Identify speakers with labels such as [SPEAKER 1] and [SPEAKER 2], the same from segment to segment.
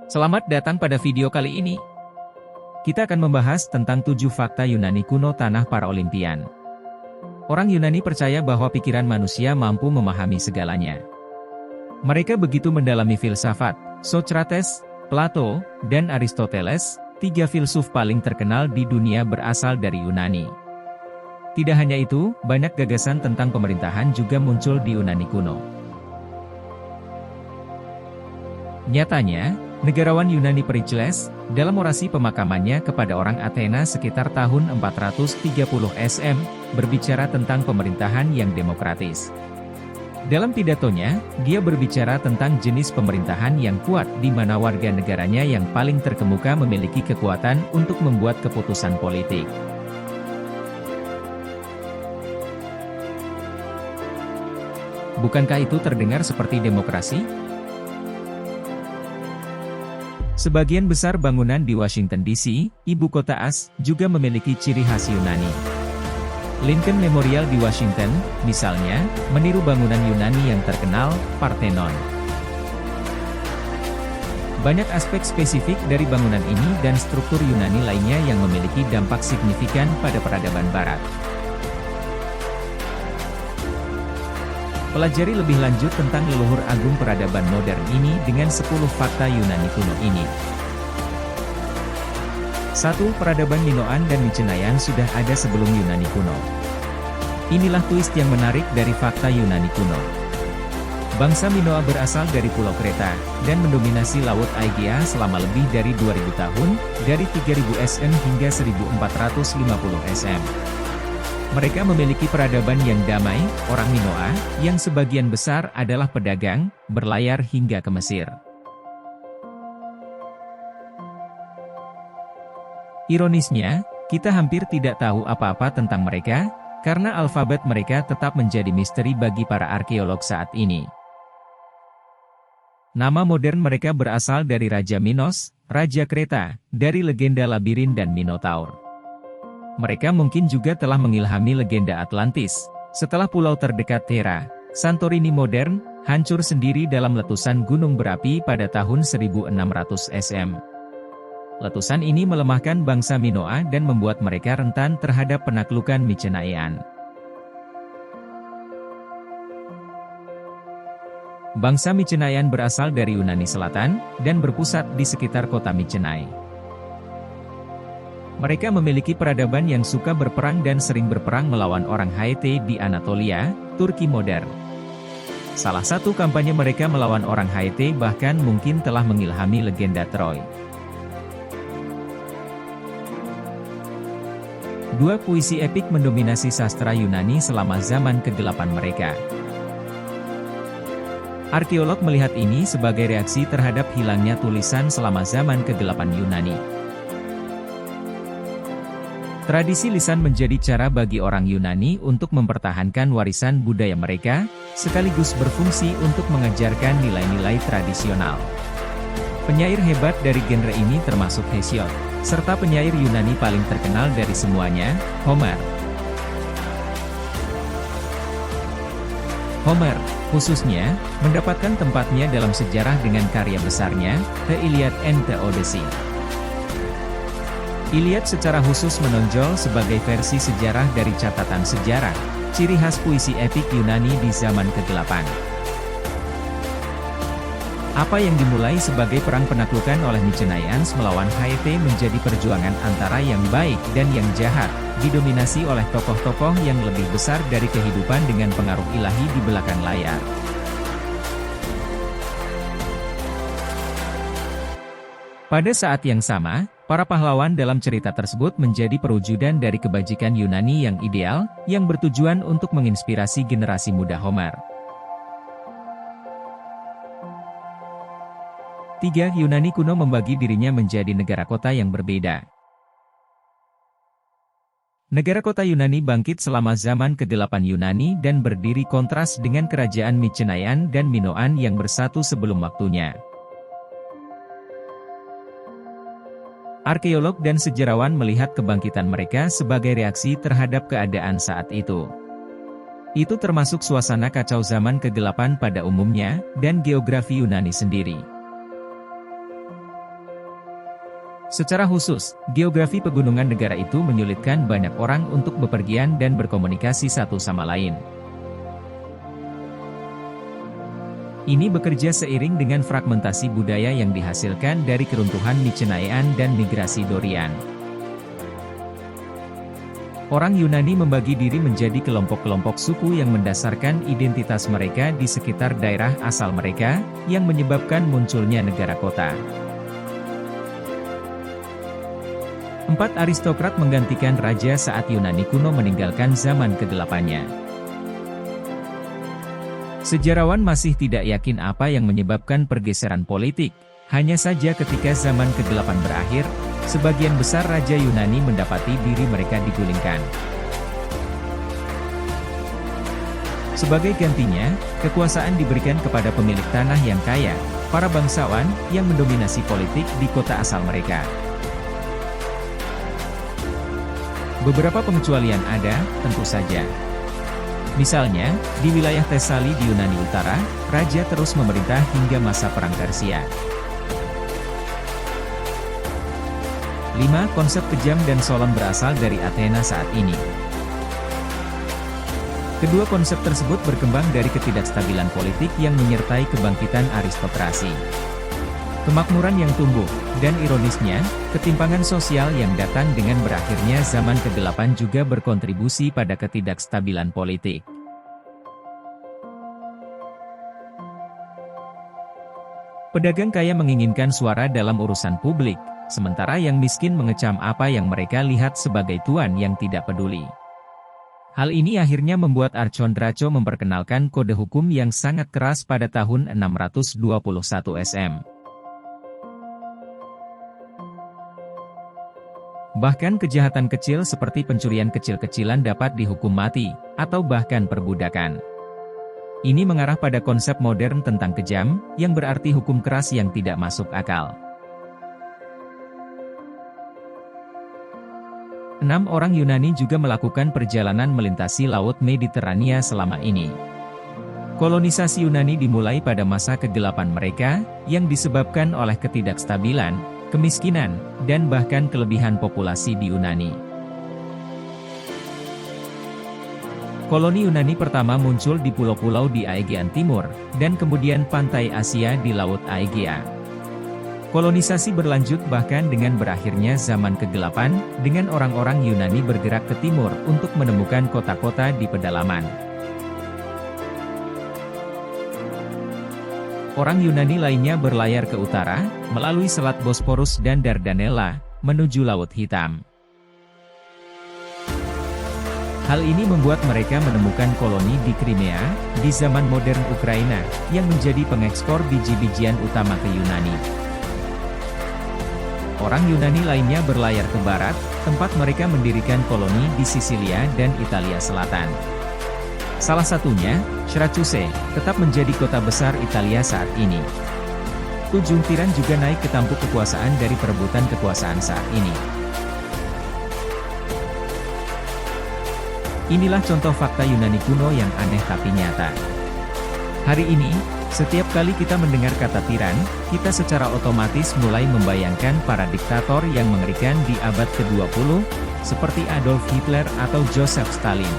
[SPEAKER 1] Selamat datang pada video kali ini. Kita akan membahas tentang 7 fakta Yunani kuno tanah para Olimpian. Orang Yunani percaya bahwa pikiran manusia mampu memahami segalanya. Mereka begitu mendalami filsafat, Socrates, Plato, dan Aristoteles, 3 filsuf paling terkenal di dunia berasal dari Yunani. Tidak hanya itu, banyak gagasan tentang pemerintahan juga muncul di Yunani kuno. Nyatanya, negarawan Yunani Pericles, dalam orasi pemakamannya kepada orang Athena sekitar tahun 430 SM, berbicara tentang pemerintahan yang demokratis. Dalam pidatonya, dia berbicara tentang jenis pemerintahan yang kuat di mana warga negaranya yang paling terkemuka memiliki kekuatan untuk membuat keputusan politik. Bukankah itu terdengar seperti demokrasi? Sebagian besar bangunan di Washington DC, ibu kota AS, juga memiliki ciri khas Yunani. Lincoln Memorial di Washington, misalnya, meniru bangunan Yunani yang terkenal, Parthenon. Banyak aspek spesifik dari bangunan ini dan struktur Yunani lainnya yang memiliki dampak signifikan pada peradaban Barat. Pelajari lebih lanjut tentang leluhur agung peradaban modern ini dengan 10 fakta Yunani kuno ini. 1. Peradaban Minoan dan Mycenaean sudah ada sebelum Yunani kuno. Inilah twist yang menarik dari fakta Yunani kuno. Bangsa Minoa berasal dari Pulau Kreta, dan mendominasi Laut Aegea selama lebih dari 2000 tahun, dari 3000 SN hingga 1450 SM. Mereka memiliki peradaban yang damai, orang Minoa, yang sebagian besar adalah pedagang, berlayar hingga ke Mesir. Ironisnya, kita hampir tidak tahu apa-apa tentang mereka, karena alfabet mereka tetap menjadi misteri bagi para arkeolog saat ini. Nama modern mereka berasal dari Raja Minos, Raja Kreta, dari legenda Labirin dan Minotaur. Mereka mungkin juga telah mengilhami legenda Atlantis. Setelah pulau terdekat Thera, Santorini modern, hancur sendiri dalam letusan gunung berapi pada tahun 1600 SM. Letusan ini melemahkan bangsa Minoa dan membuat mereka rentan terhadap penaklukan Mycenaean. Bangsa Mycenaean berasal dari Yunani Selatan, dan berpusat di sekitar kota Mycenae. Mereka memiliki peradaban yang suka berperang dan sering berperang melawan orang Haete di Anatolia, Turki modern. Salah satu kampanye mereka melawan orang Haete bahkan mungkin telah mengilhami legenda Troy. 2. Puisi epik mendominasi sastra Yunani selama zaman kegelapan mereka. Arkeolog melihat ini sebagai reaksi terhadap hilangnya tulisan selama zaman kegelapan Yunani. Tradisi lisan menjadi cara bagi orang Yunani untuk mempertahankan warisan budaya mereka, sekaligus berfungsi untuk mengajarkan nilai-nilai tradisional. Penyair hebat dari genre ini termasuk Hesiod, serta penyair Yunani paling terkenal dari semuanya, Homer. Homer, khususnya, mendapatkan tempatnya dalam sejarah dengan karya besarnya, The Iliad and the Odyssey. Iliad secara khusus menonjol sebagai versi sejarah dari catatan sejarah, ciri khas puisi epik Yunani di zaman kegelapan. Apa yang dimulai sebagai perang penaklukan oleh Mycenaeans melawan Haete menjadi perjuangan antara yang baik dan yang jahat, didominasi oleh tokoh-tokoh yang lebih besar dari kehidupan dengan pengaruh ilahi di belakang layar. Pada saat yang sama, para pahlawan dalam cerita tersebut menjadi perwujudan dari kebajikan Yunani yang ideal, yang bertujuan untuk menginspirasi generasi muda Homer. 3. Yunani kuno membagi dirinya menjadi negara kota yang berbeda. Negara kota Yunani bangkit selama zaman kegelapan Yunani dan berdiri kontras dengan kerajaan Mycenaean dan Minoan yang bersatu sebelum waktunya. Arkeolog dan sejarawan melihat kebangkitan mereka sebagai reaksi terhadap keadaan saat itu. Itu termasuk suasana kacau zaman kegelapan pada umumnya, dan geografi Yunani sendiri. Secara khusus, geografi pegunungan negara itu menyulitkan banyak orang untuk bepergian dan berkomunikasi satu sama lain. Ini bekerja seiring dengan fragmentasi budaya yang dihasilkan dari keruntuhan Mycenaean dan migrasi Dorian. Orang Yunani membagi diri menjadi kelompok-kelompok suku yang mendasarkan identitas mereka di sekitar daerah asal mereka, yang menyebabkan munculnya negara kota. 4 aristokrat menggantikan raja saat Yunani kuno meninggalkan zaman ke-8-nya. Sejarawan masih tidak yakin apa yang menyebabkan pergeseran politik, hanya saja ketika zaman ke-8 berakhir, sebagian besar raja Yunani mendapati diri mereka digulingkan. Sebagai gantinya, kekuasaan diberikan kepada pemilik tanah yang kaya, para bangsawan, yang mendominasi politik di kota asal mereka. Beberapa pengecualian ada, tentu saja. Misalnya, di wilayah Tesali di Yunani Utara, raja terus memerintah hingga masa Perang Persia. 5. Konsep kejam dan Solon berasal dari Athena saat ini. Kedua konsep tersebut berkembang dari ketidakstabilan politik yang menyertai kebangkitan aristokrasi. Kemakmuran yang tumbuh, dan ironisnya, ketimpangan sosial yang datang dengan berakhirnya zaman ke-8 juga berkontribusi pada ketidakstabilan politik. Pedagang kaya menginginkan suara dalam urusan publik, sementara yang miskin mengecam apa yang mereka lihat sebagai tuan yang tidak peduli. Hal ini akhirnya membuat Archondracho memperkenalkan kode hukum yang sangat keras pada tahun 621 SM. Bahkan kejahatan kecil seperti pencurian kecil-kecilan dapat dihukum mati, atau bahkan perbudakan. Ini mengarah pada konsep modern tentang kejam, yang berarti hukum keras yang tidak masuk akal. 6 orang Yunani juga melakukan perjalanan melintasi Laut Mediterania selama ini. Kolonisasi Yunani dimulai pada masa ke-8 mereka, yang disebabkan oleh ketidakstabilan, kemiskinan, dan bahkan kelebihan populasi di Yunani. Koloni Yunani pertama muncul di pulau-pulau di Aegean Timur, dan kemudian pantai Asia di Laut Aegea. Kolonisasi berlanjut bahkan dengan berakhirnya zaman ke-8, dengan orang-orang Yunani bergerak ke timur untuk menemukan kota-kota di pedalaman. Orang Yunani lainnya berlayar ke utara, melalui Selat Bosporus dan Dardanella, menuju Laut Hitam. Hal ini membuat mereka menemukan koloni di Crimea, di zaman modern Ukraina, yang menjadi pengekspor biji-bijian utama ke Yunani. Orang Yunani lainnya berlayar ke barat, tempat mereka mendirikan koloni di Sisilia dan Italia Selatan. Salah satunya, Syracuse, tetap menjadi kota besar Italia saat ini. Ujung Tiran juga naik ke tampuk kekuasaan dari perebutan kekuasaan saat ini. Inilah contoh fakta Yunani kuno yang aneh tapi nyata. Hari ini, setiap kali kita mendengar kata tiran, kita secara otomatis mulai membayangkan para diktator yang mengerikan di abad ke-20, seperti Adolf Hitler atau Joseph Stalin.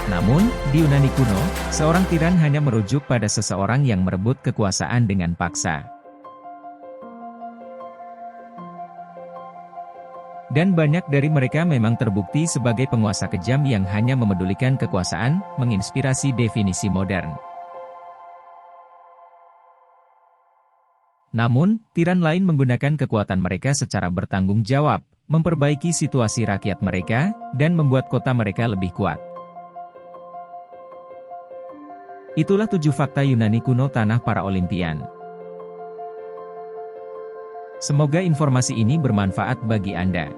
[SPEAKER 1] Namun, di Yunani kuno, seorang tiran hanya merujuk pada seseorang yang merebut kekuasaan dengan paksa. Dan banyak dari mereka memang terbukti sebagai penguasa kejam yang hanya memedulikan kekuasaan, menginspirasi definisi modern. Namun, tiran lain menggunakan kekuatan mereka secara bertanggung jawab, memperbaiki situasi rakyat mereka, dan membuat kota mereka lebih kuat. Itulah 7 fakta Yunani kuno tanah para Olimpian. Semoga informasi ini bermanfaat bagi Anda.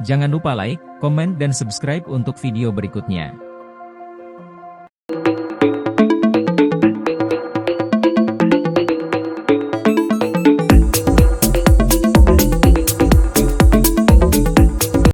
[SPEAKER 1] Jangan lupa like, komen dan subscribe untuk video berikutnya.